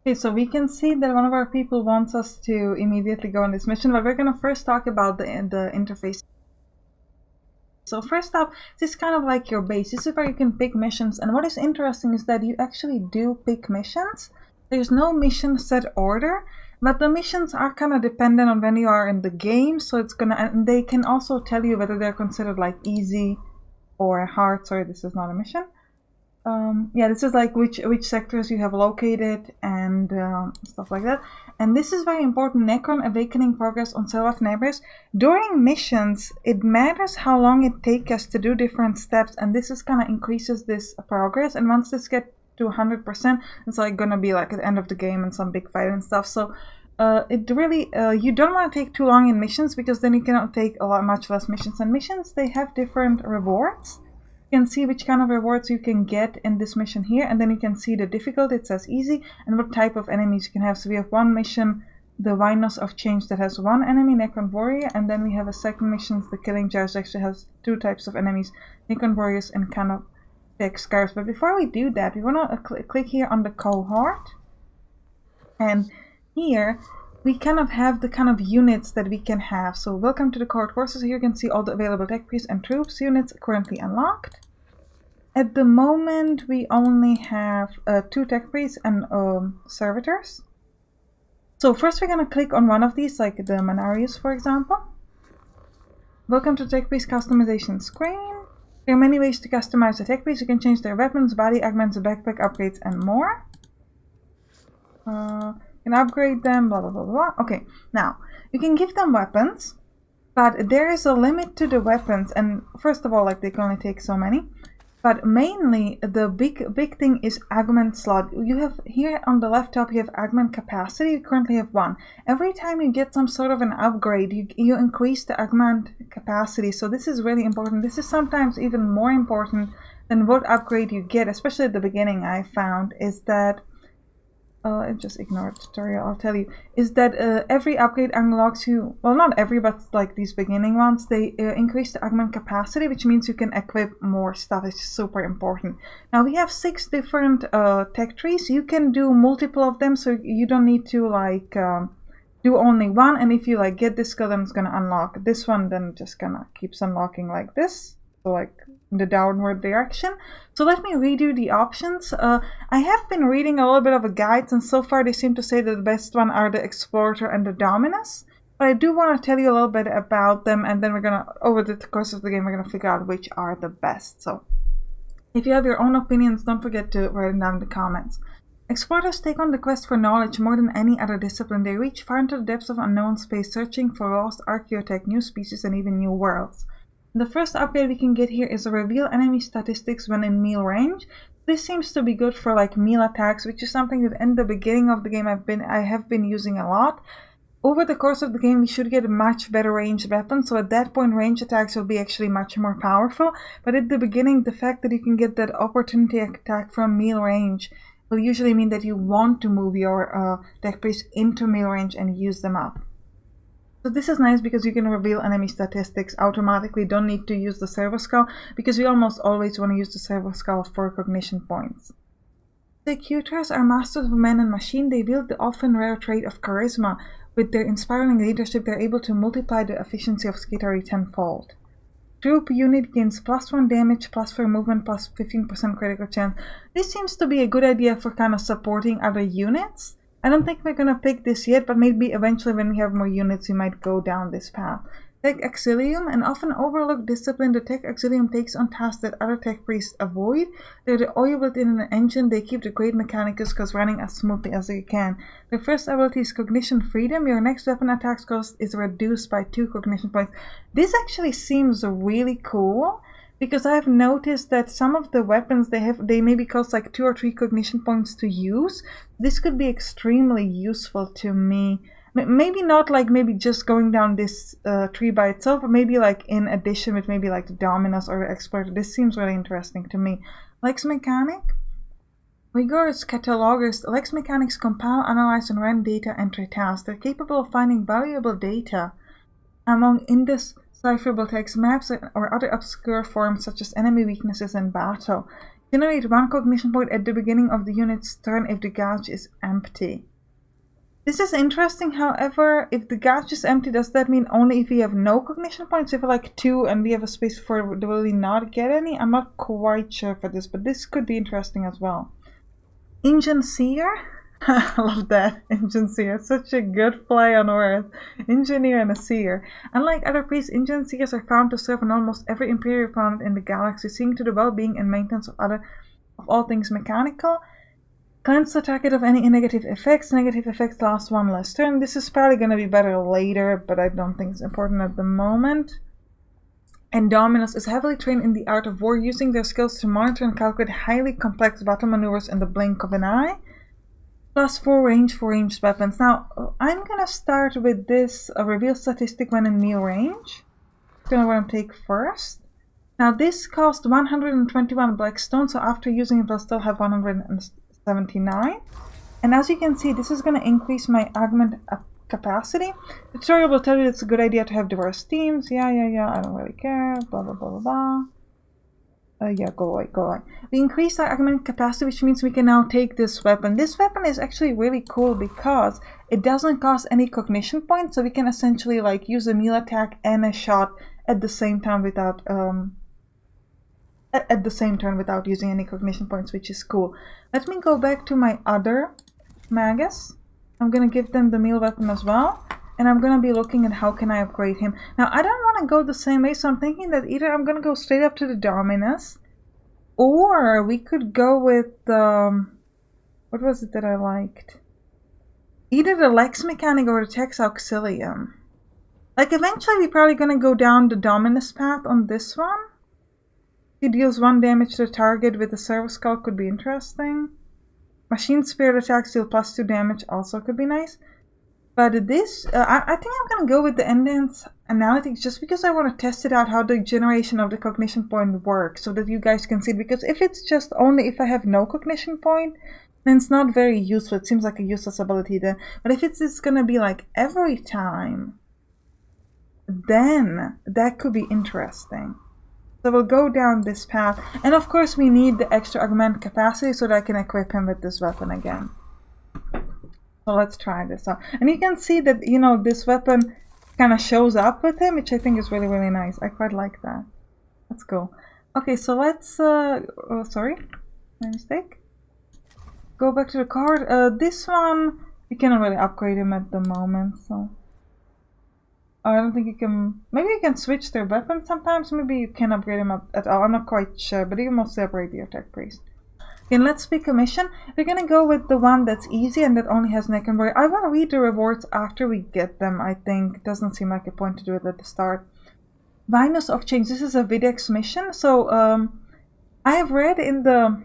Okay, so we can see that one of our people wants us to immediately go on this mission, but we're going to first talk about the interface. So first up, this is kind of like your base. This is where you can pick missions, and what is interesting is that you actually do pick missions. There's no mission set order, but the missions are kind of dependent on when you are in the game, so it's gonna, and they can also tell you whether they're considered like easy or hard. Sorry, this is not a mission. Yeah, this is like which sectors you have located and stuff like that. And this is very important. Necron awakening progress on Selvath neighbors. During missions, it matters how long it takes us to do different steps, and this is kind of increases this progress. And once this gets to 100%, it's like gonna be like at the end of the game and some big fight and stuff. So it really you don't want to take too long in missions, because then you cannot take much less missions. And missions, they have different rewards. You can see which kind of rewards you can get in this mission here, and then you can see the difficulty. It says easy, and what type of enemies you can have. So we have one mission, the Vinos of Change, that has one enemy, Necron Warrior, and then we have a second mission, the Killing Judge, that actually has two types of enemies, Necron Warriors and Canoptech Scarves. But before we do that, we want to click here on the cohort, and here we kind of have the kind of units that we can have. So welcome to the cohort courses. Here you can see all the available tech priests and troops units currently unlocked. At the moment we only have 2 tech priests and servitors. So first we're going to click on one of these, like the Manarius for example. Welcome to tech priest customization screen. There are many ways to customize the tech priest. You can change their weapons, body augments, backpack upgrades and more. Can upgrade them, blah blah blah blah. Okay, now you can give them weapons, but there is a limit to the weapons. And first of all, like they can only take so many. But mainly the big thing is Augment Slot. You have here on the left top, you have Augment Capacity. You currently have 1. Every time you get some sort of an upgrade, you increase the Augment Capacity. So this is really important. This is sometimes even more important than what upgrade you get, especially at the beginning. I found is that just ignore the tutorial, I'll tell you, is that every upgrade unlocks you, well not every, but like these beginning ones, they increase the augment capacity, which means you can equip more stuff. It's super important. Now we have 6 different tech trees. You can do multiple of them, so you don't need to like do only one, and if you like get this skill, then it's gonna unlock this one, then just gonna keeps unlocking like this, so like in the downward direction. So let me read you the options. I have been reading a little bit of a guides, and so far they seem to say that the best one are the Explorer and the Dominus. But I do want to tell you a little bit about them, and then we're gonna, over the course of the game, we're gonna figure out which are the best. So if you have your own opinions, don't forget to write them down in the comments. Explorers take on the quest for knowledge more than any other discipline. They reach far into the depths of unknown space, searching for lost archaeotech, new species, and even new worlds. The first upgrade we can get here is a reveal enemy statistics when in melee range. This seems to be good for like melee attacks, which is something that in the beginning of the game I have been using a lot. Over the course of the game, we should get a much better ranged weapon, so at that point range attacks will be actually much more powerful. But at the beginning, the fact that you can get that opportunity attack from melee range will usually mean that you want to move your tech priest into melee range and use them up. So this is nice because you can reveal enemy statistics automatically, don't need to use the servo skull, because we almost always want to use the servo skull for cognition points. Executors are masters of man and machine. They wield the often rare trait of charisma. With their inspiring leadership, they're able to multiply the efficiency of skittery tenfold. Troop unit gains +1 damage, +4 movement, +15% critical chance. This seems to be a good idea for kind of supporting other units. I don't think we're gonna pick this yet, but maybe eventually when we have more units we might go down this path. Tech Auxilium, an often overlooked discipline. The Tech Auxilium takes on tasks that other tech priests avoid. They're the oil within an engine. They keep the great Mechanicus cost running as smoothly as they can. Their first ability is Cognition Freedom. Your next weapon attack cost is reduced by 2 cognition points. This actually seems really cool, because I've noticed that some of the weapons they maybe cost like 2 or 3 cognition points to use. This could be extremely useful to me. Maybe not like maybe just going down this tree by itself, but maybe like in addition with maybe like the Dominus or the Explorer. This seems really interesting to me. Lex Mechanic. Rigorous catalogers. Lex Mechanics compile, analyze, and run data entry tasks. They're capable of finding valuable data among indecipherable text, maps, or other obscure forms such as enemy weaknesses in battle. Generate 1 cognition point at the beginning of the unit's turn if the gauge is empty. This is interesting, however, if the gauge is empty, does that mean only if we have no cognition points? If we have like 2 and we have a space for the ability not get any? I'm not quite sure for this, but this could be interesting as well. Engine Seer? I love that, Engine Seer. Such a good play on words. Engineer and a seer. Unlike other priests, Engine Seers are found to serve on almost every Imperial planet in the galaxy, seeing to the well-being and maintenance of all things mechanical. Cleanse the target of any negative effects. Negative effects last 1 less turn. This is probably going to be better later, but I don't think it's important at the moment. And Dominus is heavily trained in the art of war, using their skills to monitor and calculate highly complex battle maneuvers in the blink of an eye. Plus 4 range for ranged weapons. Now, I'm going to start with this reveal statistic when in melee range. I'm going to want to take first. Now, this cost 121 blackstone, so after using it, I'll still have 179. And as you can see, this is going to increase my augment capacity. The tutorial will tell you it's a good idea to have diverse teams. Yeah, I don't really care. Blah, blah, blah, blah, blah. Yeah, go away. We increased our augment capacity, which means we can now take this weapon. This weapon is actually really cool because it doesn't cost any cognition points, so we can essentially like use a melee attack and a shot at the same time without at the same turn without using any cognition points, which is cool. Let me go back to my other Magus. I'm gonna give them the melee weapon as well. And I'm going to be looking at how can I upgrade him. Now, I don't want to go the same way, so I'm thinking that either I'm going to go straight up to the Dominus, or we could go with, what was it that I liked? Either the Lex Mechanic or the Tex Auxilium. Like, eventually we're probably going to go down the Dominus path on this one. He deals 1 damage to the target with the Servo Skull, could be interesting. Machine Spirit attacks deal plus 2 damage, also could be nice. But this, I think I'm going to go with the Enhanced Analytics just because I want to test it out how the generation of the cognition point works so that you guys can see it. Because if it's just only if I have no cognition point, then it's not very useful. It seems like a useless ability then. But if it's going to be like every time, then that could be interesting. So we'll go down this path. And of course we need the extra augment capacity so that I can equip him with this weapon again. So let's try this out. And you can see that, you know, this weapon kind of shows up with him, which I think is really, really nice. I quite like that. Let's go. Okay, so let's, oh, sorry, my mistake. Go back to the card. This one, we cannot really upgrade him at the moment, so. I don't think you can, maybe you can switch their weapon sometimes. Maybe you can upgrade him at all. I'm not quite sure, but you can mostly upgrade the attack priest. Okay, let's pick a mission. We're gonna go with the one that's easy and that only has neck and body. I want to read the rewards after we get them, I think. It doesn't seem like a point to do it at the start. Vinus of Change. This is a Videx mission. So, I have read in the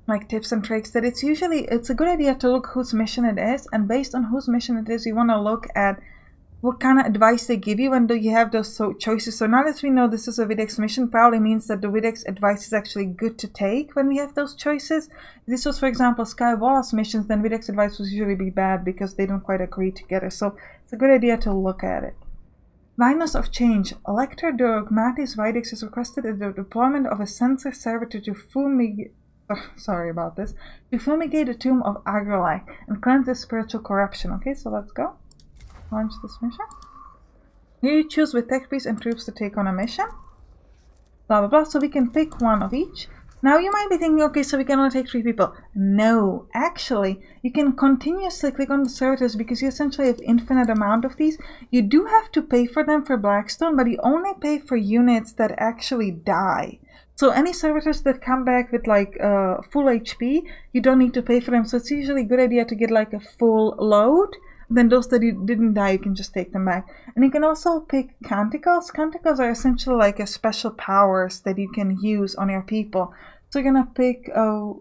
like tips and tricks that it's a good idea to look whose mission it is, and based on whose mission it is, you want to look at what kind of advice they give you when you have those choices. So now that we know this is a Videx mission, probably means that the Videx advice is actually good to take when we have those choices. If this was, for example, Sky Wallace missions, then Videx advice would usually be bad because they don't quite agree together. So it's a good idea to look at it. Vinus of Change. Elector Dogmatis Videx has requested the deployment of a sensor servitor to fumigate the tomb of Agrelai and cleanse the spiritual corruption. Okay, so let's go. Launch this mission. Here you choose with tech priests and troops to take on a mission. Blah blah blah. So we can pick one of each. Now you might be thinking, okay, so we can only take 3 people. No, actually, you can continuously click on the servitors because you essentially have infinite amount of these. You do have to pay for them for Blackstone, but you only pay for units that actually die. So any servitors that come back with like full HP, you don't need to pay for them. So it's usually a good idea to get like a full load. Then those that didn't die, you can just take them back. And you can also pick Canticles. Canticles are essentially like a special powers that you can use on your people. So you're gonna pick,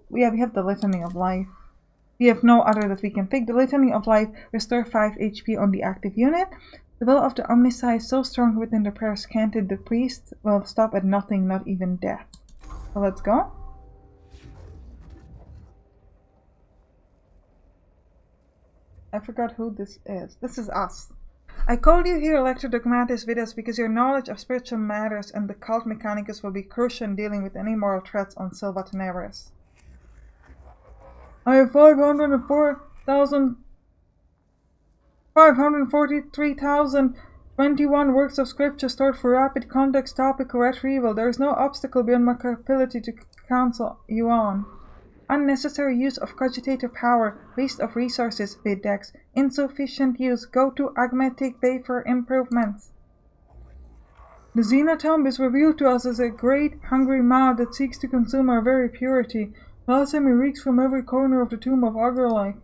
we have the Litany of Life. We have no other that we can pick. The Litany of Life, restore 5 HP on the active unit. The will of the Omnissiah is so strong within the prayers chanted, the priest will stop at nothing, not even death. So let's go. I forgot who this is. This is us. I called you here, Lector Dogmatis Vidas, because your knowledge of spiritual matters and the cult Mechanicus will be crucial in dealing with any moral threats on Silva Tenebrous. I have 543,021 works of scripture stored for rapid context topical retrieval. There is no obstacle beyond my capability to counsel you on. Unnecessary use of cogitator power, waste of resources, Videx, insufficient use, go to Agmetic Bay for improvements. The Xenotomb is revealed to us as a great, hungry maw that seeks to consume our very purity. Blasphemy reeks from every corner of the tomb of Augur-like.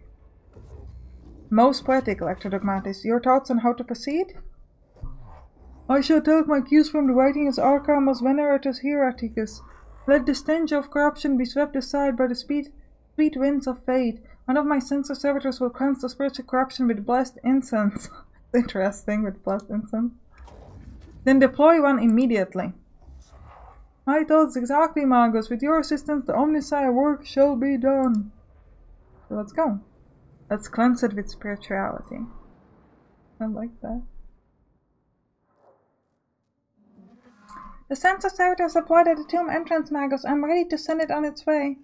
Most poetic, Lector Dogmatis. Your thoughts on how to proceed? I shall take my cues from the writings Arcamus Veneratus Hieraticus. Let the stench of corruption be swept aside by the sweet winds of fate. One of my censor servitors will cleanse the spiritual corruption with blessed incense. Interesting, with blessed incense. Then deploy one immediately. My thoughts exactly, Magus. With your assistance, the Omnissiah work shall be done. So let's go. Let's cleanse it with spirituality. I like that. The censor servitor is deployed at the tomb entrance, Magus. I'm ready to send it on its way.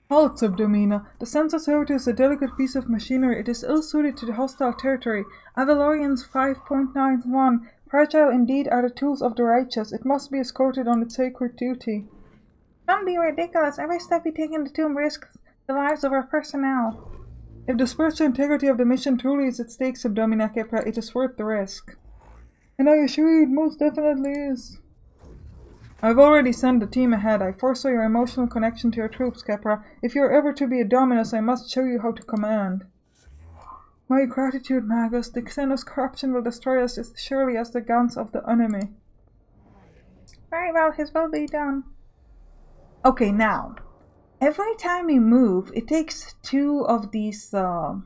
Halt, Subdomina. The censor servitor is a delicate piece of machinery. It is ill-suited to the hostile territory. Avalorians 5.91. Fragile indeed are the tools of the righteous. It must be escorted on its sacred duty. Don't be ridiculous. Every step we take in the tomb risks the lives of our personnel. If the spiritual integrity of the mission truly is at stake, Subdomina Kepra, it is worth the risk. And I assure you it most definitely is. I've already sent the team ahead. I foresaw your emotional connection to your troops, Kepra. If you are ever to be a Dominus, I must show you how to command. My gratitude, Magus. The Xenos corruption will destroy us as surely as the guns of the enemy. Very well, his will be done. Okay, now, every time we move, it takes 2 of these tiles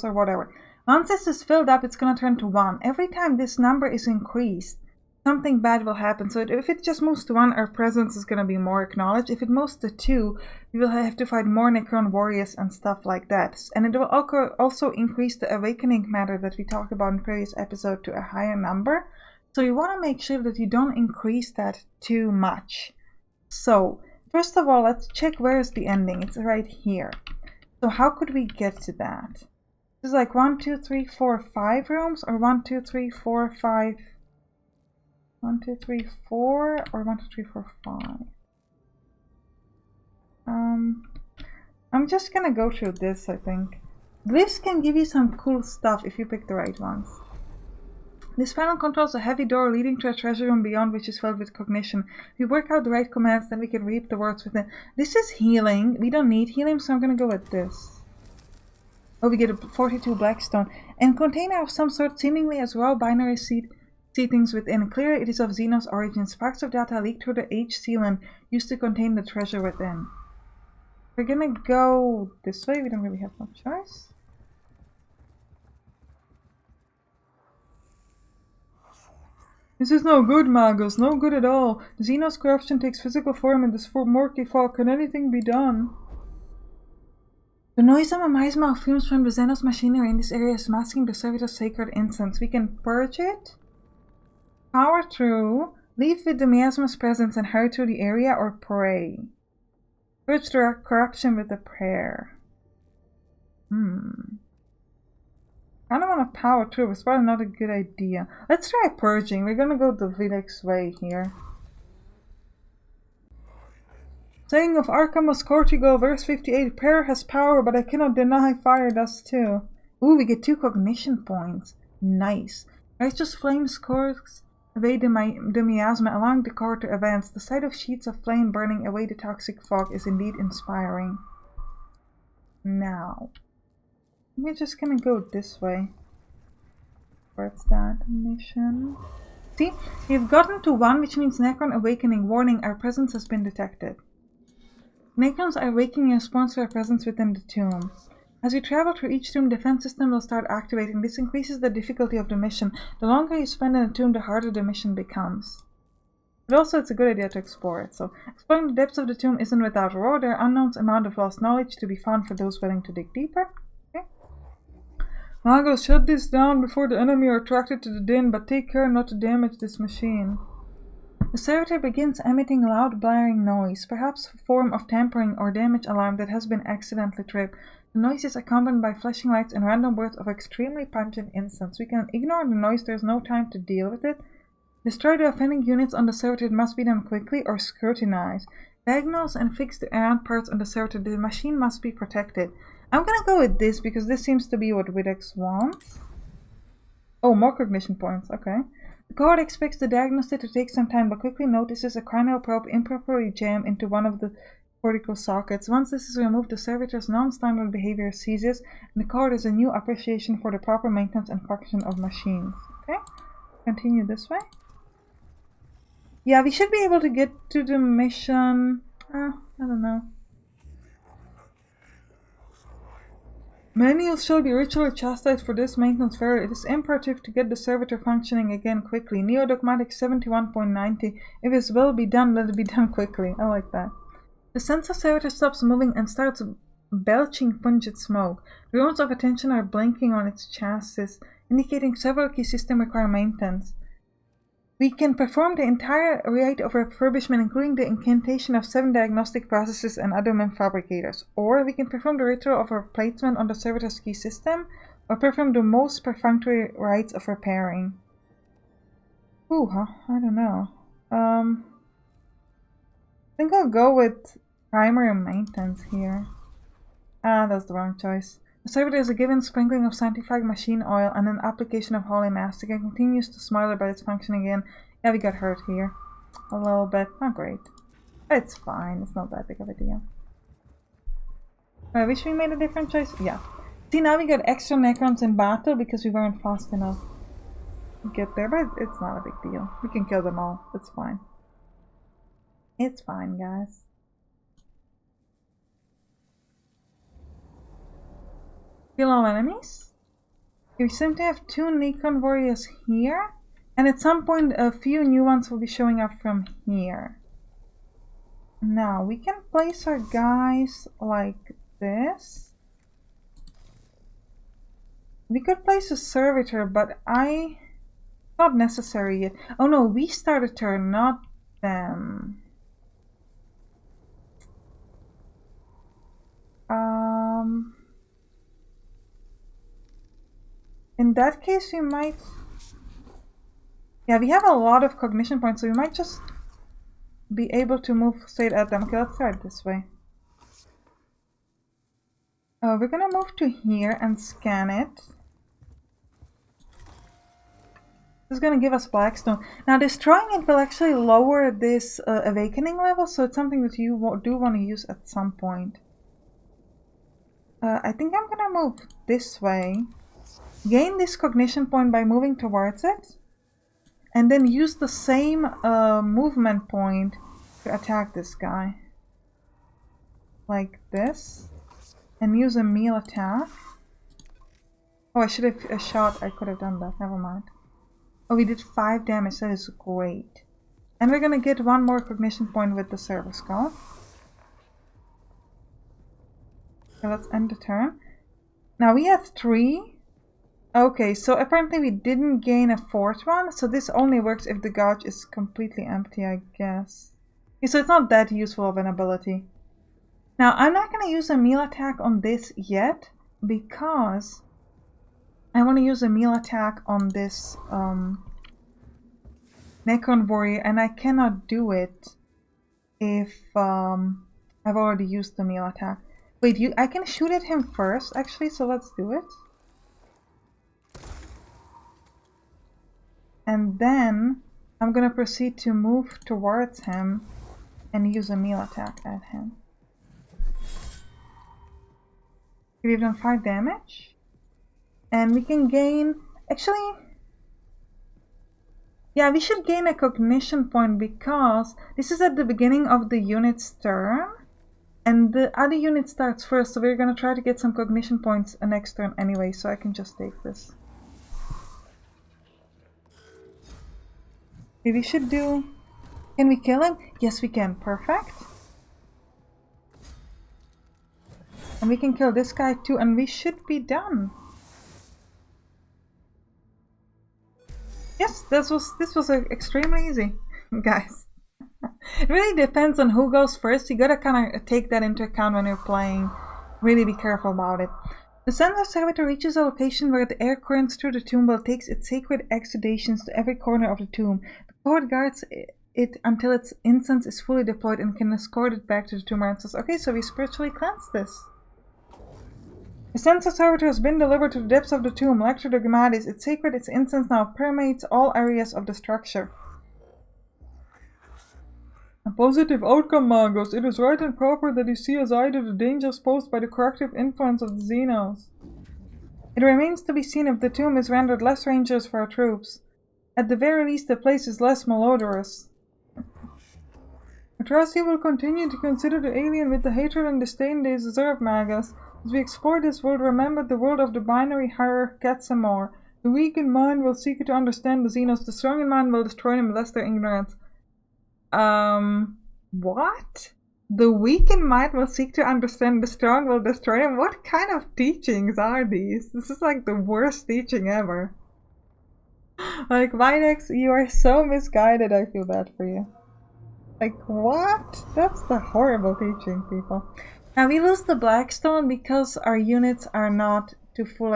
or whatever. Once this is filled up, it's going to turn to 1. Every time this number is increased, something bad will happen. So if it just moves to 1, our presence is going to be more acknowledged. If it moves to 2, we will have to fight more Necron warriors and stuff like that. And it will also increase the awakening matter that we talked about in the previous episode to a higher number. So you want to make sure that you don't increase that too much. So first of all, let's check where is the ending. It's right here. So how could we get to that? This is like 1, 2, 3, 4, 5 rooms, or 1, 2, 3, 4, 5... 1, 2, 3, 4, or 1, 2, 3, 4, 5. I'm just gonna go through this, I think. Glyphs can give you some cool stuff if you pick the right ones. This panel controls a heavy door leading to a treasure room beyond, which is filled with cognition. If we work out the right commands, then we can reap the words within. This is healing. We don't need healing, so I'm gonna go with this. Oh, we get a 42 blackstone. And container of some sort, seemingly as raw binary seedings within. Clearly it is of Xenos origin. Sparks of data leak through the H-sealant used to contain the treasure within. We're gonna go this way. We don't really have much choice. This is no good, Magus. No good at all. The Xenos corruption takes physical form in this murky fog. Can anything be done? The noisome miasma of fumes from the Xenos machinery in this area is masking the servitor's sacred incense. We can purge it, power through, leave with the miasma's presence and hurry through the area, or pray. Purge the corruption with a prayer. I don't want to power through. It's probably not a good idea. Let's try purging. We're gonna go the Videx way here. Saying of Arcamus Cortigo, verse 58, prayer has power, but I cannot deny fire does too. Ooh, we get 2 cognition points. Nice. Righteous flame scores away the miasma, allowing the core to advance. The sight of sheets of flame burning away the toxic fog is indeed inspiring. Now, we're just gonna go this way. Where's that mission? See, we've gotten to 1, which means Necron awakening. Warning, our presence has been detected. Necrons are awakening in response to our presence within the tomb. As you travel through each tomb, the defense system will start activating. This increases the difficulty of the mission. The longer you spend in a tomb, the harder the mission becomes. But also it's a good idea to explore it. So, exploring the depths of the tomb isn't without reward. There are unknown amount of lost knowledge to be found for those willing to dig deeper. Okay. Mago, shut this down before the enemy are attracted to the din, but take care not to damage this machine. The servitor begins emitting loud blaring noise, perhaps a form of tampering or damage alarm that has been accidentally tripped. The noise is accompanied by flashing lights and random bursts of extremely pungent incense. We can ignore the noise, there's no time to deal with it. Destroy the offending units on the servitor. It must be done quickly or scrutinize. Diagnose and fix the errant parts on the servitor. The machine must be protected. I'm gonna go with this because this seems to be what Widex wants. Oh, more cognition points, okay. The cohort expects the diagnostic to take some time, but quickly notices a cranial probe improperly jammed into one of the cortical sockets. Once this is removed, the servitor's non-standard behavior ceases, and the cohort has a new appreciation for the proper maintenance and function of machines. Okay, continue this way. Yeah, we should be able to get to the mission. I don't know. Manuals shall be ritually chastised for this maintenance failure. It is imperative to get the servitor functioning again quickly. Neo-dogmatic 71.90. If it will be done, let it be done quickly. I like that. The sensor servitor stops moving and starts belching pungent smoke. The runes of attention are blinking on its chassis, indicating several key systems require maintenance. We can perform the entire rite of refurbishment, including the incantation of 7 diagnostic processes and other fabricators. Or we can perform the ritual of replacement on the servitor's key system, or perform the most perfunctory rites of repairing. Ooh, I don't know. I think I'll go with primary maintenance here. That's the wrong choice. The servitor is a given sprinkling of sanctified machine oil and an application of holy mastic and continues to smile about its function again. Yeah, we got hurt here. A little bit. Not great. It's fine. It's not that big of a deal. I wish we made a different choice. Yeah. See, now we got extra Necrons in battle because we weren't fast enough to get there, but it's not a big deal. We can kill them all. It's fine. It's fine, guys. Kill all enemies. We seem to have 2 Necron warriors here, and at some point a few new ones will be showing up from here. Now we can place our guys like this. We could place a servitor, but not necessary yet. Oh no, we start a turn, not them. In that case, we might... Yeah, we have a lot of cognition points, so we might just be able to move straight at them. Okay, let's start this way. We're gonna move to here and scan it. This is gonna give us Blackstone. Now, destroying it will actually lower this awakening level, so it's something that you do want to use at some point. I think I'm gonna move this way. Gain this cognition point by moving towards it, and then use the same movement point to attack this guy. Like this. And use a melee attack. Oh, I should have shot. I could have done that. Never mind. Oh, we did 5 damage. That is great. And we're gonna get 1 more cognition point with the Server Skull. So let's end the turn. Now we have 3. Okay, so apparently we didn't gain a 4th one, so this only works if the gauge is completely empty, I guess. Okay, so it's not that useful of an ability. Now, I'm not going to use a melee attack on this yet, because I want to use a melee attack on this Necron Warrior, and I cannot do it if I've already used the melee attack. Wait, I can shoot at him first, actually, so let's do it. And then I'm gonna proceed to move towards him and use a melee attack at him. We've done 5 damage. And we can gain... Actually... Yeah, we should gain a cognition point because this is at the beginning of the unit's turn. And the other unit starts first, so we're gonna try to get some cognition points next turn anyway, so I can just take this. Okay, we should do... Can we kill him? Yes, we can. Perfect. And we can kill this guy too, and we should be done. Yes, this was extremely easy, guys. It really depends on who goes first. You gotta kind of take that into account when you're playing. Really be careful about it. The sensor servitor reaches a location where the air currents through the tomb will take its sacred exudations to every corner of the tomb. The court guards it until its incense is fully deployed and can escort it back to the tomb and says, okay, so we spiritually cleanse this. The sensor servitor has been delivered to the depths of the tomb. Lecture Dogmatis. Its sacred, its incense now permeates all areas of the structure. A positive outcome, Magos. It is right and proper that you see as I do the dangers posed by the corrective influence of the Xenos. It remains to be seen if the tomb is rendered less dangerous for our troops. At the very least, the place is less malodorous. I trust you will continue to consider the alien with the hatred and disdain they deserve, Magos. As we explore this world, remember the world of the binary hierarchy Katsamor. The weak in mind will seek to understand the Xenos. The strong in mind will destroy them lest their ignorance. What? The weak in mind will seek to understand, the strong will destroy them? What kind of teachings are these? This is like the worst teaching ever. Like, Videx, you are so misguided, I feel bad for you. Like, what? That's the horrible teaching, people. Now, we lose the Blackstone because our units are not to full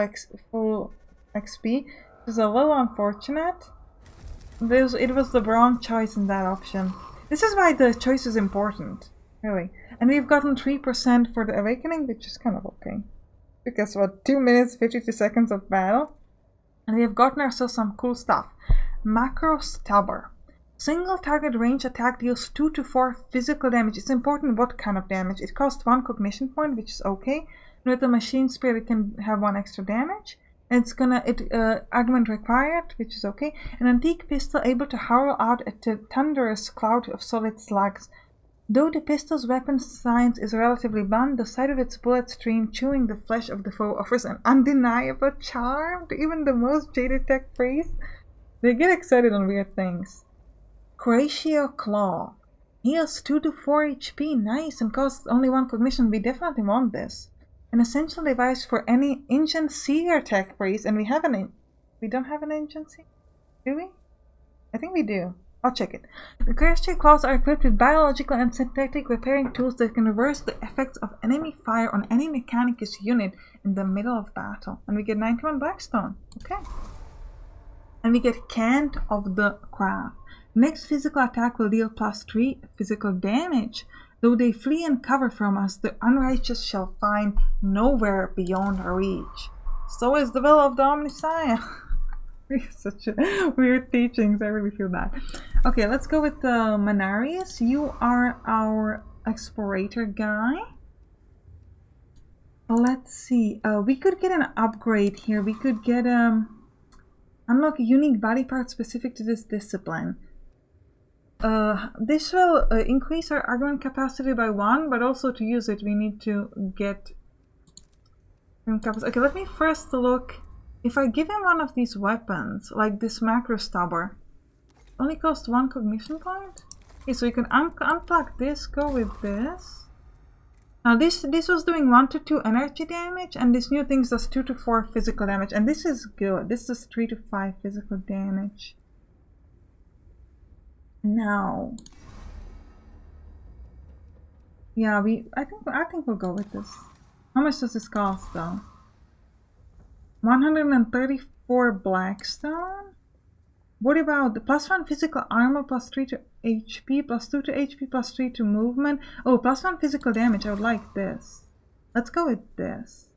XP, which is a little unfortunate. It was the wrong choice in that option. This is why the choice is important, really. And we've gotten 3% for the Awakening, which is kind of okay. Because, what, 2 minutes, 52 seconds of battle? And we have gotten ourselves some cool stuff. Macro Stubber. Single target range attack deals 2 to 4 physical damage. It's important what kind of damage. It costs 1 cognition point, which is okay. And with the machine spirit, it can have 1 extra damage. And it's augment required, which is okay. An antique pistol able to hurl out a thunderous cloud of solid slugs. Though the pistol's weapon science is relatively blunt, the sight of its bullet stream chewing the flesh of the foe offers an undeniable charm to even the most jaded tech priests. They get excited on weird things. Cratio Claw. Heals 2 to 4 HP. Nice, and costs only 1 cognition. We definitely want this. An essential device for any ancient seer tech priest, and we don't have an ancient seer, do we? I think we do. I'll check it. The Cratio Claws are equipped with biological and synthetic repairing tools that can reverse the effects of enemy fire on any Mechanicus unit in the middle of battle. And we get 91 Blackstone. Okay. And we get Cant of the Crab. Next physical attack will deal +3 physical damage. Though they flee and cover from us, the unrighteous shall find nowhere beyond our reach. So is the will of the Omnissiah. Such a weird teachings, I really feel bad. Okay, let's go with Manarius. You are our explorator guy. Let's see. We could get an upgrade here. We could get unlock a unique body part specific to this discipline. This will increase our argument capacity by 1, but also to use it we need to get capacity. Okay, let me first look. If I give him one of these weapons, like this Macro Stubber, only costs 1 cognition point? Okay, so we can unplug this, go with this. Now this was doing 1 to 2 energy damage, and this new thing does 2 to 4 physical damage, and this is good. This is 3 to 5 physical damage. Now, yeah, I think we'll go with this. How much does this cost though? 134 Blackstone. What about the +1 physical armor, +3 to HP, +2 to HP, +3 to movement? Oh, +1 physical damage. I would like this. Let's go with this.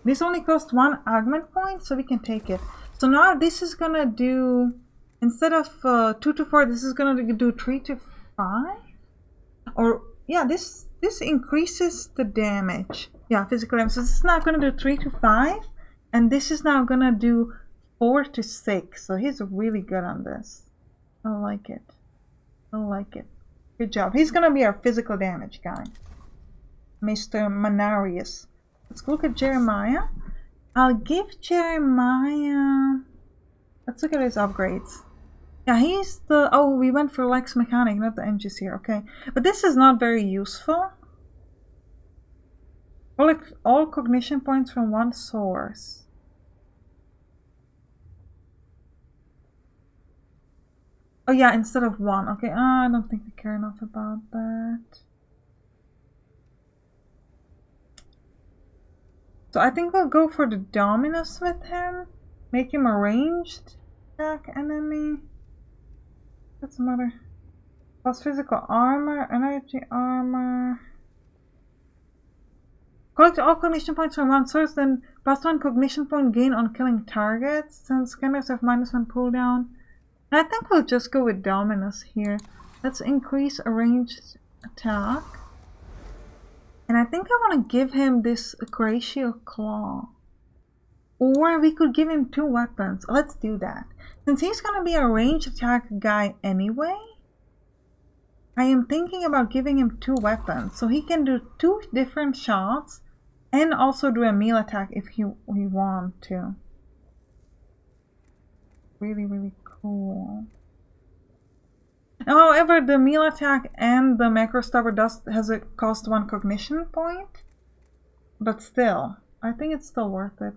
This only costs 1 augment point, so we can take it. So now this is gonna do. Instead of 2 to 4, this is going to do 3 to 5? Or, yeah, this increases the damage. Yeah, physical damage. So this is now going to do 3 to 5. And this is now going to do 4 to 6. So he's really good on this. I like it. I like it. Good job. He's going to be our physical damage guy. Mr. Manarius. Let's look at Jeremiah. I'll give Jeremiah... Let's look at his upgrades. Yeah, he's the... Oh, we went for Lex Mechanic, not the engines here. Okay. But this is not very useful. Collect all cognition points from 1 source. Oh yeah, instead of 1. Okay, I don't think we care enough about that. So I think we'll go for the Dominus with him. Make him a ranged attack enemy. What's the matter? Plus physical armor, energy armor. Collect all cognition points from one source, then +1 cognition point gain on killing targets. Since scanners have -1 cooldown. I think we'll just go with Dominus here. Let's increase a ranged attack. And I think I want to give him this Glacial Claw. Or we could give him 2 weapons. Let's do that. Since he's going to be a ranged attack guy anyway, I am thinking about giving him 2 weapons. So he can do 2 different shots and also do a melee attack if he want to. Really, really cool. However, the melee attack and the macro stabber has a cost 1 cognition point. But still, I think it's still worth it.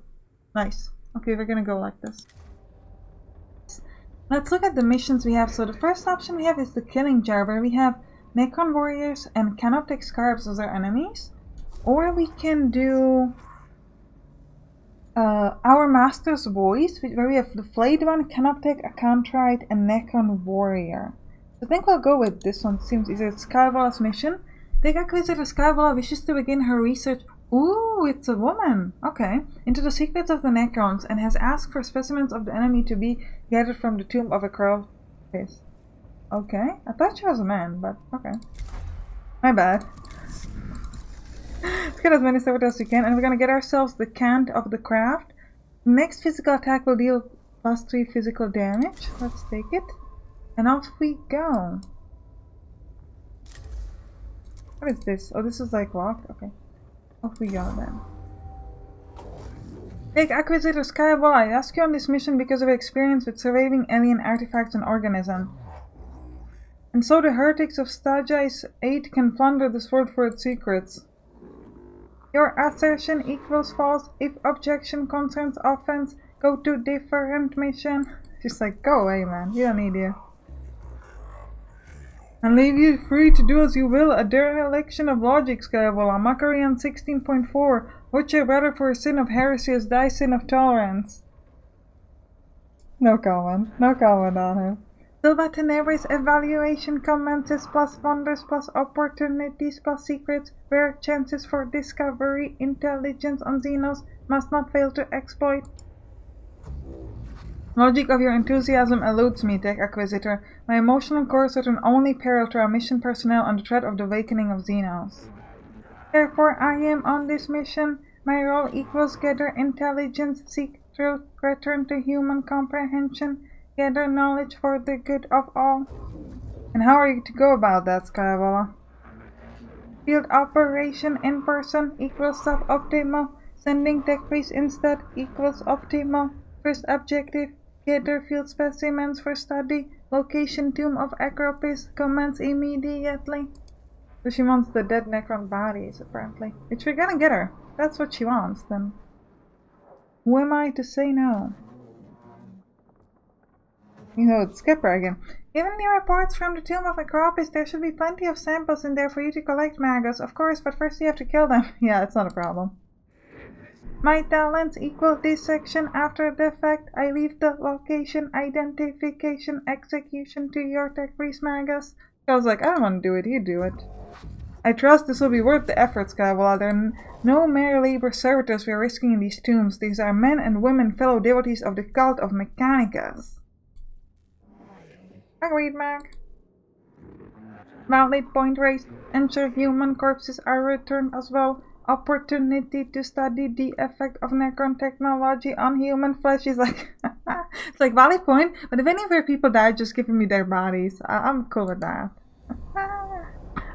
Nice. Okay, we're gonna go like this. Let's look at the missions we have. So the first option we have is the Killing Jar, where we have Necron Warriors and Canoptic Scarabs as our enemies. Or we can do Our Master's Voice, where we have the Flayed One, Canoptic, Acantrite, and Necron Warrior. I think we'll go with this one. Seems easier. It's Skywala's mission. The Acquisitor Skyvala wishes to begin her research. Ooh, it's a woman. Okay. Into the secrets of the Necrons, and has asked for specimens of the enemy to be gathered from the tomb of a crow face. Okay. I thought she was a man, but okay. My bad. Let's get as many stuff as we can, and we're gonna get ourselves the Cant of the Craft. Next physical attack will deal +3 physical damage. Let's take it. And off we go. What is this? Oh, this is like locked? Okay. Off we go then. Take Acquisitor Skyball. I ask you on this mission because of your experience with surveying alien artifacts and organisms. And so the heretics of Stagai's aid can plunder this world for its secrets. Your assertion equals false. If objection concerns offense, go to different mission. She's like, go away, man. We don't need you. And leave you free to do as you will. A dereliction of logic, Skybola. Mockery on 16.4. Watch your brother for a sin of heresy as thy sin of tolerance. No comment. No comment on him. Silva Tenebrae's evaluation commences. Plus wonders, plus opportunities, plus secrets. Rare chances for discovery. Intelligence on Xenos must not fail to exploit. Logic of your enthusiasm eludes me, Tech Acquisitor. My emotional core is an only peril to our mission personnel on the threat of the awakening of Xenos. Therefore, I am on this mission. My role equals gather intelligence, seek truth, return to human comprehension, gather knowledge for the good of all. And how are you to go about that, Skybola? Field operation in person equals suboptimal. Sending tech base instead equals optimal. First objective. Gather field specimens for study. Location tomb of Acropis. Commence immediately. So she wants the dead Necron bodies, apparently. Which we're gonna get her. That's what she wants, then. Who am I to say no? You know, it's Skipper again. Given the reports from the tomb of Acropis, there should be plenty of samples in there for you to collect, Magus. Of course, but first you have to kill them. Yeah, it's not a problem. My talents equal dissection. After the fact, I leave the location, identification, execution to your tech priest, Magus. I was like, I don't want to do it, you do it. I trust this will be worth the effort, Skybola. There are no mere labor servitors we are risking in these tombs. These are men and women, fellow devotees of the cult of Mechanicus. Agreed, Mag. Valid point raised. Ensure human corpses are returned as well. Opportunity to study the effect of Necron technology on human flesh. Is like, it's like valid point, but if any of your people die, just give me their bodies. I'm cool with that.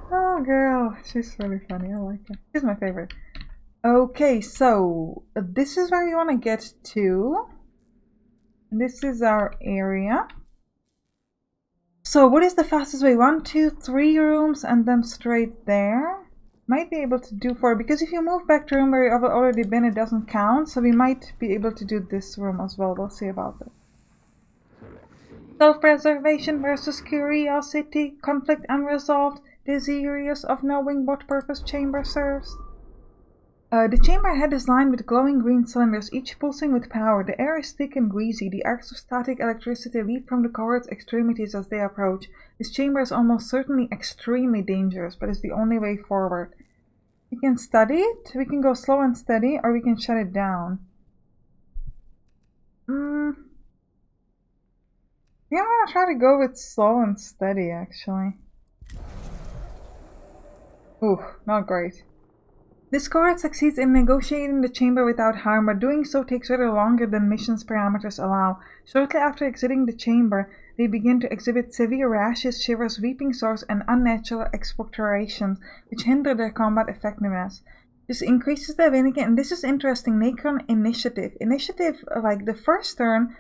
Oh girl, she's really funny. I like her. She's my favorite. Okay, so this is where you want to get to. This is our area. So what is the fastest way? 1, 2, 3 rooms and then straight there. Might be able to do 4, because if you move back to room where you've already been, it doesn't count. So we might be able to do this room as well. We'll see about that. Self-preservation versus curiosity, conflict unresolved, desirous of knowing what purpose chamber serves. The chamber head is lined with glowing green cylinders, each pulsing with power. The air is thick and greasy. The arcs of static electricity leap from the coverd's extremities as they approach. This chamber is almost certainly extremely dangerous, but is the only way forward. We can study it, we can go slow and steady, or we can shut it down. Yeah, I'm gonna try to go with slow and steady, actually. Ooh, not great. This cohort succeeds in negotiating the chamber without harm, but doing so takes rather longer than mission's parameters allow. Shortly after exiting the chamber, they begin to exhibit severe rashes, shivers, weeping sores, and unnatural expectorations, which hinder their combat effectiveness. This increases their Vinegar, and this is interesting. Necron initiative. Initiative, like the first turn,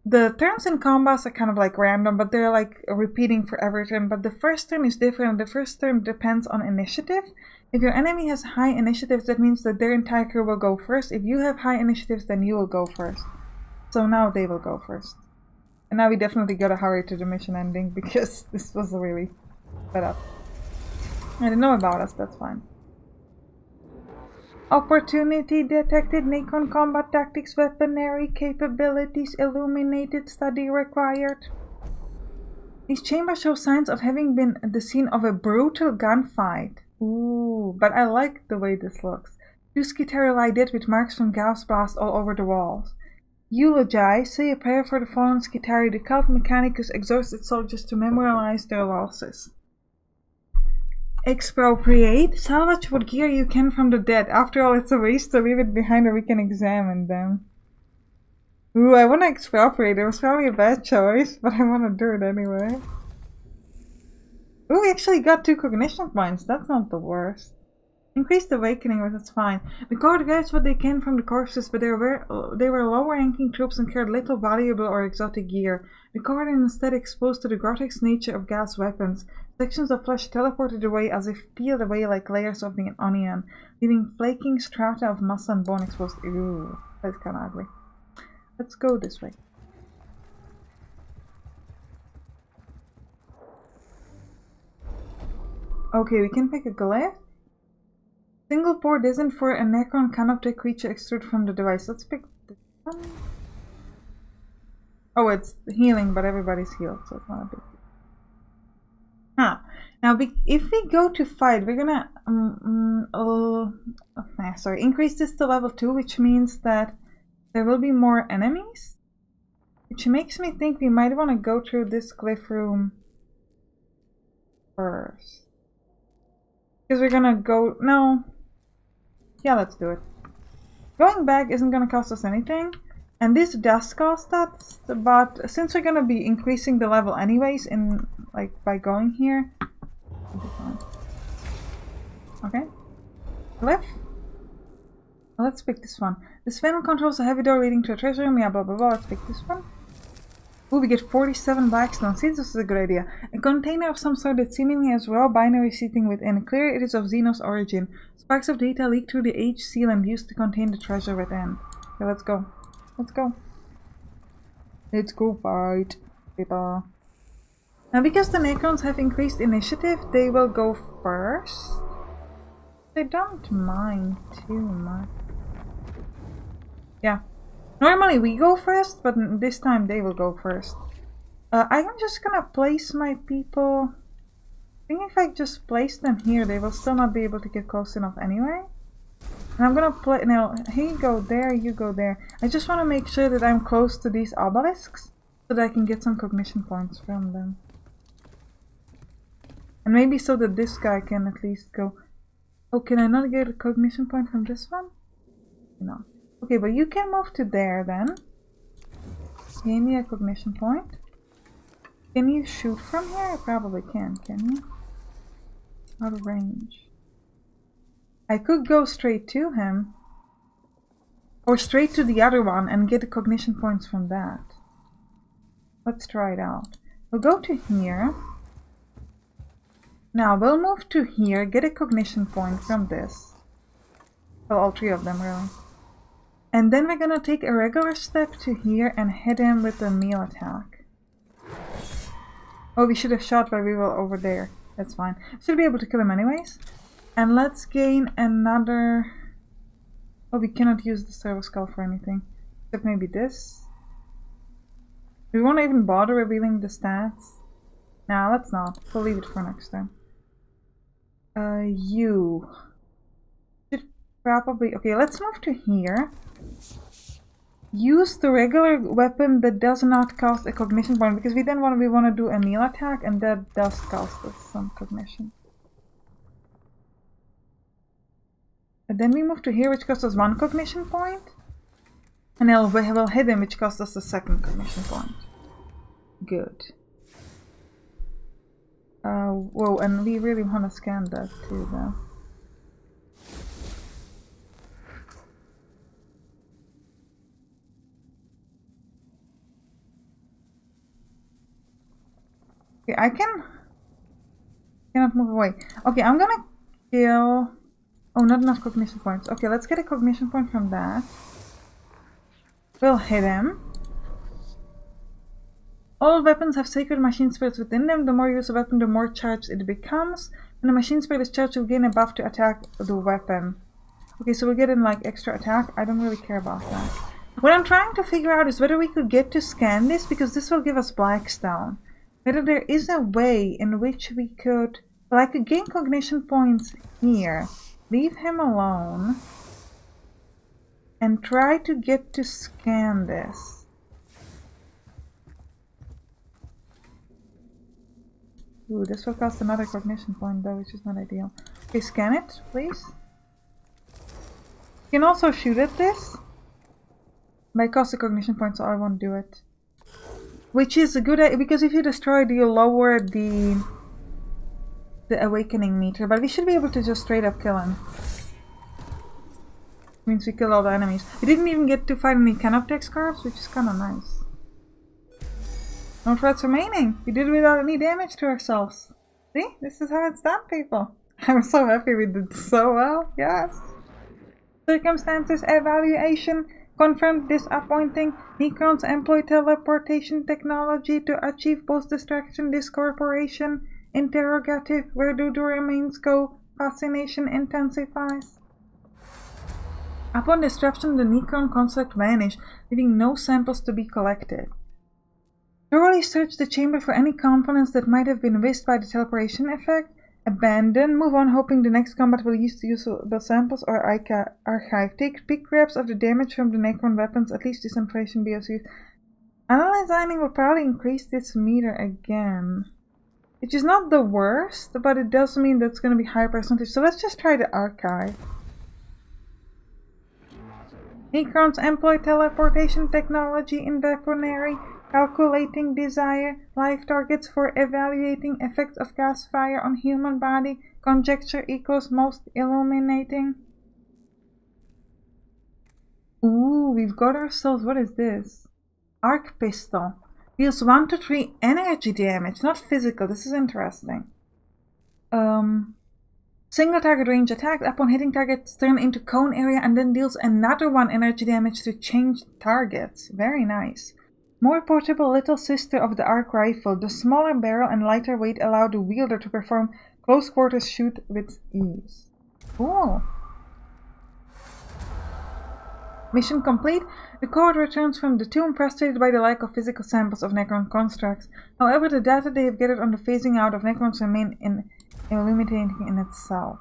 the turns in combats are kind of like random, but they're like repeating for every turn. But the first turn is different. The first turn depends on initiative. If your enemy has high initiatives, that means that their entire crew will go first. If you have high initiatives, then you will go first. So now they will go first. And now we definitely gotta hurry to the mission ending, because this was really sped up. I didn't know about us, that's fine. Opportunity detected, Necron combat tactics, weaponry capabilities illuminated, study required. These chambers show signs of having been the scene of a brutal gunfight. Ooh, but I like the way this looks. 2 Skitarii lie dead with marks from gas blast all over the walls. Eulogize, say a prayer for the fallen Skitarii. The cult Mechanicus exhorts its soldiers to memorialize their losses. Expropriate, salvage what gear you can from the dead. After all, it's a waste to leave it behind or we can examine them. Ooh, I want to expropriate. It was probably a bad choice, but I want to do it anyway. Ooh, we actually got 2 cognition points. That's not the worst. Increased awakening, but that's fine. The court grabs what they can from the corpses, but they were lower-ranking troops and carried little valuable or exotic gear. The court is instead exposed to the grotesque nature of gas weapons. Sections of flesh teleported away as if peeled away like layers of an onion, leaving flaking strata of muscle and bone exposed. Ooh, that's kind of ugly. Let's go this way. Okay, we can pick a glyph. Single port isn't for a Necron canoptic creature extrude from the device. Let's pick this one. Oh, it's healing, but everybody's healed, so it's not a big deal. Huh. Now, if we go to fight, we're gonna increase this to level 2, which means that there will be more enemies. Which makes me think we might want to go through this glyph room first. Because we're gonna go... No. Yeah, let's do it. Going back isn't gonna cost us anything. And this does cost us, but since we're gonna be increasing the level anyways in by going here. Okay. Left. Well, let's pick this one. This panel controls a heavy door leading to a treasure room. Yeah, blah blah blah. Let's pick this one. Ooh, we get 47 blackstone seeds. This is a good idea. A container of some sort that seemingly has raw binary seating within. Clear it is of Xenos origin. Sparks of data leak through the age seal and used to contain the treasure within. Okay, let's go. Let's go. Let's go fight, people. Now, because the Necrons have increased initiative, they will go first. They don't mind too much. Yeah. Normally we go first, but this time they will go first. I'm just gonna place my people... I think if I just place them here, they will still not be able to get close enough anyway. And I'm gonna play... Now, you go there, you go there. I just want to make sure that I'm close to these obelisks, so that I can get some cognition points from them. And maybe so that this guy can at least go... Oh, can I not get a cognition point from this one? No. Okay, but you can move to there then. Gain me a cognition point. Can you shoot from here? I probably can you? Out of range. I could go straight to him. Or straight to the other one and get the cognition points from that. Let's try it out. We'll go to here. Now we'll move to here, get a cognition point from this. Well, all 3 of them really. And then we're gonna take a regular step to here and hit him with a melee attack. Oh, we should have shot while we were over there. That's fine. Should be able to kill him anyways. And let's gain another... Oh, we cannot use the servo skull for anything. Except maybe this. Do we want to even bother revealing the stats? Nah, let's not. We'll leave it for next time. You... should probably... Okay, let's move to here. Use the regular weapon that does not cost a cognition point, because we want to do a melee attack, and that does cost us some cognition. And then we move to here, which costs us 1 cognition point, and then we'll hit him, which costs us a 2nd cognition point. Good. Whoa, and we really want to scan that too, though. Okay, I cannot move away. Okay, I'm gonna kill... Oh, not enough cognition points. Okay, let's get a cognition point from that. We'll hit him. All weapons have sacred machine spirits within them. The more you use a weapon, the more charged it becomes. When the machine spirit is charged, you'll gain a buff to attack the weapon. Okay, so we'll get in like extra attack. I don't really care about that. What I'm trying to figure out is whether we could get to scan this, because this will give us Blackstone. Whether there is a way in which we could... Well, I could gain cognition points here. Leave him alone. And try to get to scan this. Ooh, this will cost another cognition point though, which is not ideal. Okay, scan it, please. You can also shoot at this. But it costs a cognition point, so I won't do it. Which is a good idea, because if you destroy it, you lower the awakening meter. But we should be able to just straight up kill him. Means we kill all the enemies. We didn't even get to fight any Canoptech scarves, which is kind of nice. No threats remaining. We did it without any damage to ourselves. See? This is how it's done, people. I'm so happy we did so well. Yes. Circumstances evaluation confirmed disappointing. Necrons employ teleportation technology to achieve post-destruction discorporation. Interrogative. Where do the remains go? Fascination intensifies. Upon disruption, the Necron construct vanished, leaving no samples to be collected. Thoroughly search the chamber for any components that might have been missed by the teleportation effect. Abandon. Move on, hoping the next combat will use the usable samples or archive. Take pick grabs of the damage from the Necron weapons, at least concentration BOCs. Analyzing will probably increase this meter again. Which is not the worst, but it does mean that's going to be high percentage. So let's just try the archive. Necrons employ teleportation technology in weaponry, calculating desire, life targets for evaluating effects of gas fire on human body, conjecture equals most illuminating. Ooh, we've got ourselves, what is this? Arc pistol. Deals 1 to 3 energy damage, not physical, this is interesting. Single target range attack. Upon hitting targets, turn into cone area and then deals another 1 energy damage to change targets. Very nice. More portable little sister of the arc rifle. The smaller barrel and lighter weight allow the wielder to perform close quarters shoot with ease. Cool. Mission complete. The cohort returns from the tomb frustrated by the lack of physical samples of Necron constructs. However, the data they have gathered on the phasing out of Necrons remain illuminating in itself.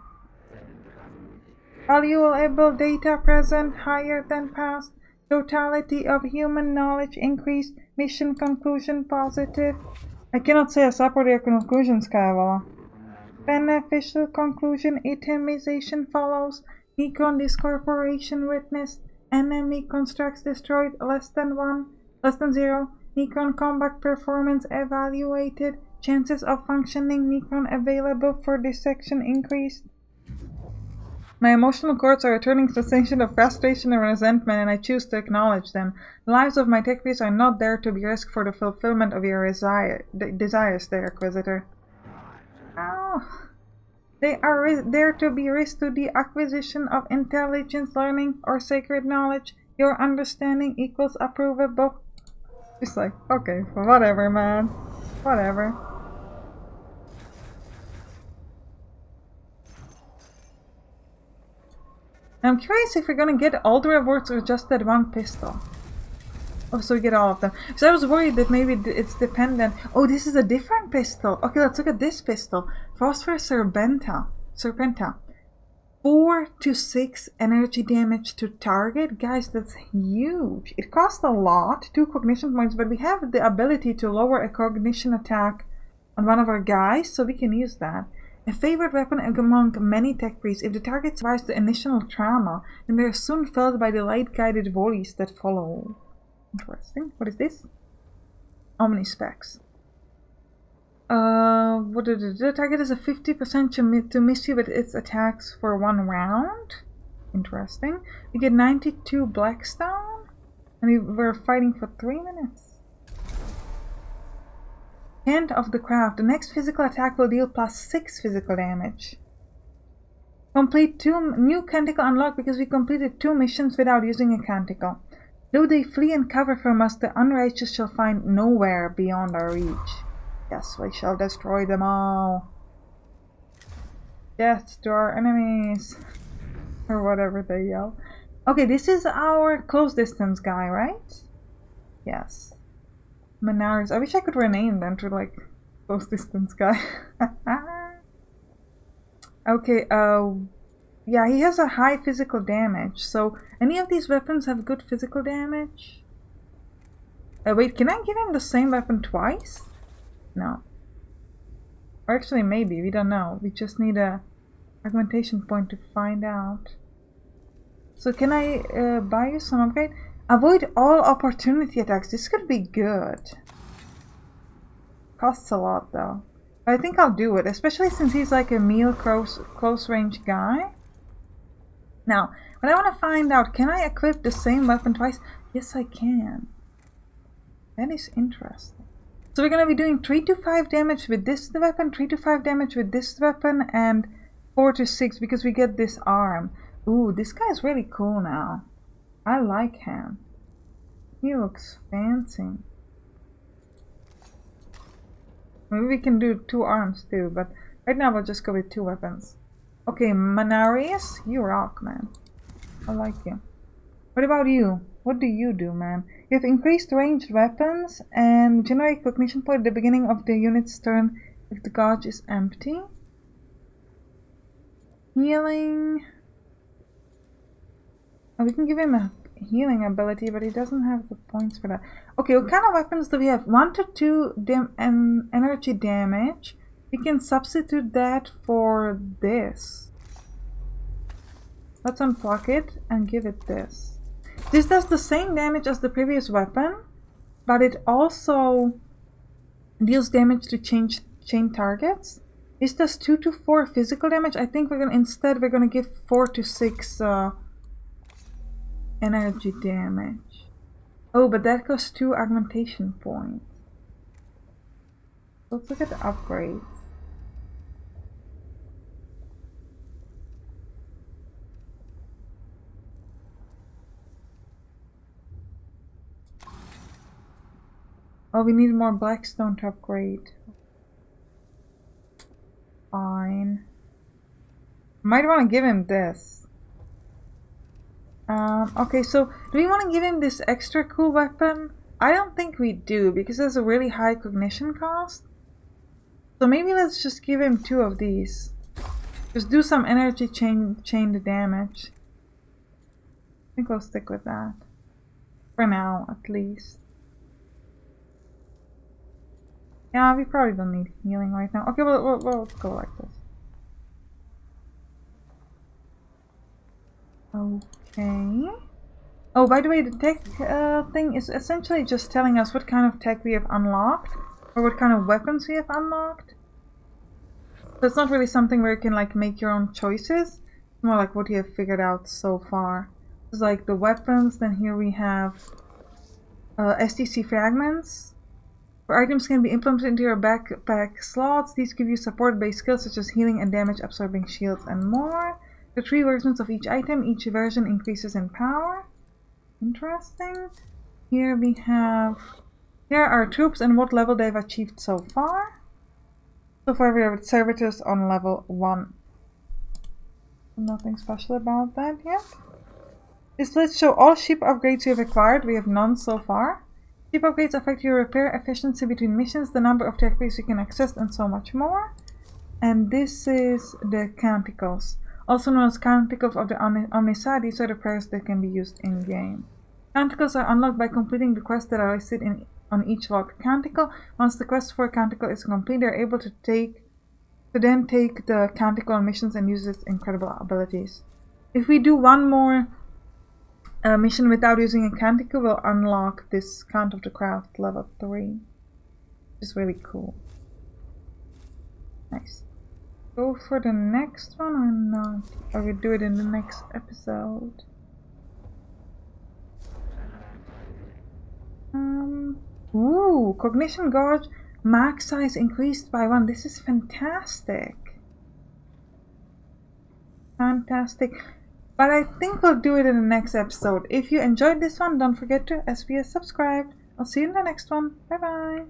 Valuable data present, higher than past. Totality of human knowledge increased. Mission conclusion positive. I cannot say a support your conclusions, Kavala. Beneficial conclusion. Itemization follows. Necron discorporation witnessed. Enemy constructs destroyed less than 0. Necron combat performance evaluated. Chances of functioning Necron available for dissection increased. My emotional chords are returning to the sensation of frustration and resentment, and I choose to acknowledge them. The lives of my tech peers are not there to be risked for the fulfillment of your desires, there, Inquisitor. Oh. They are there to be risked to the acquisition of intelligence, learning, or sacred knowledge. Your understanding equals approvable. It's like, okay, whatever, man. Whatever. And I'm curious if we're gonna get all the rewards or just that one pistol. Oh, so we get all of them. So I was worried that maybe it's dependent. Oh, this is a different pistol. Okay, let's look at this pistol. Phosphorus Serpenta. 4 to 6 energy damage to target. Guys, that's huge. It costs a lot, 2 cognition points, but we have the ability to lower a cognition attack on one of our guys, so we can use that. A favorite weapon among many tech priests. If the target survives the initial trauma, then they are soon felled by the light-guided volleys that follow. Interesting. What is this? Omnispecs. The target is a 50% to miss you with its attacks for 1 round. Interesting. We get 92 Blackstone, and we're fighting for 3 minutes. Hand of the Craft. The next physical attack will deal +6 physical damage. Complete 2 new canticle unlocked because we completed 2 missions without using a canticle. Though they flee and cover from us, the unrighteous shall find nowhere beyond our reach. Yes, we shall destroy them all. Death to our enemies. Or whatever they yell. Okay, this is our close distance guy, right? Yes. Menaris. I wish I could rename them to like close distance guy. Okay, yeah, he has a high physical damage. So, any of these weapons have good physical damage? Wait, can I give him the same weapon twice? No. Or actually, maybe. We don't know. We just need a augmentation point to find out. So, can I buy you some upgrade? Avoid all opportunity attacks. This could be good. Costs a lot, though. But I think I'll do it, especially since he's like a melee close range guy. Now, what I want to find out, can I equip the same weapon twice? Yes, I can. That is interesting. So we're going to be doing 3 to 5 damage with this weapon, 3 to 5 damage with this weapon, and 4 to 6 because we get this arm. Ooh, this guy's really cool now. I like him. He looks fancy. Maybe we can do 2 arms too, but right now we'll just go with 2 weapons. Okay, Manarius, you rock, man. I like you. What about you? What do you do, man? You have increased ranged weapons and generate cognition point at the beginning of the unit's turn if the gauge is empty. Healing. Oh, we can give him a healing ability, but he doesn't have the points for that. Okay, what kind of weapons do we have? 1 to 2 energy damage. We can substitute that for this. Let's unplug it and give it this. This does the same damage as the previous weapon, but it also deals damage to chain targets. This does 2 to 4 physical damage. I think we're gonna give 4 to 6 energy damage. Oh, but that costs 2 augmentation points. Let's look at the upgrades. Oh, we need more Blackstone to upgrade. Fine. Might want to give him this. Okay, so do we want to give him this extra cool weapon? I don't think we do, because it has a really high cognition cost. So maybe let's just give him 2 of these. Just do some energy chain damage. I think we'll stick with that. For now, at least. Yeah, we probably don't need healing right now. Okay, we'll go like this. Okay. Oh, by the way, the tech thing is essentially just telling us what kind of tech we have unlocked, or what kind of weapons we have unlocked. So it's not really something where you can like make your own choices. It's more like what you have figured out so far. It's like the weapons, then here we have STC fragments. Where items can be implemented into your backpack slots. These give you support-based skills such as healing and damage-absorbing shields and more. The 3 versions of each item. Each version increases in power. Interesting. Here we have... Here are troops and what level they've achieved so far. So far we have servitors on level 1. Nothing special about that yet. This list shows all ship upgrades you have acquired. We have none so far. Ship upgrades affect your repair efficiency between missions, the number of techniques you can access, and so much more. And this is the Canticles. Also known as Canticles of the Omnissiah. These are the prayers that can be used in-game. Canticles are unlocked by completing the quests that are listed on each locked Canticle. Once the quest for a Canticle is complete, they are able to then take the Canticle on missions and use its incredible abilities. If we do one more mission without using a Canticle, we'll unlock this Count of the Craft level 3. Which is really cool. Nice. Go for the next one or not? Or we do it in the next episode? Ooh, Cognition Gauge max size increased by 1. This is fantastic. Fantastic. But I think we'll do it in the next episode. If you enjoyed this one, don't forget to SPS subscribe. I'll see you in the next one. Bye bye.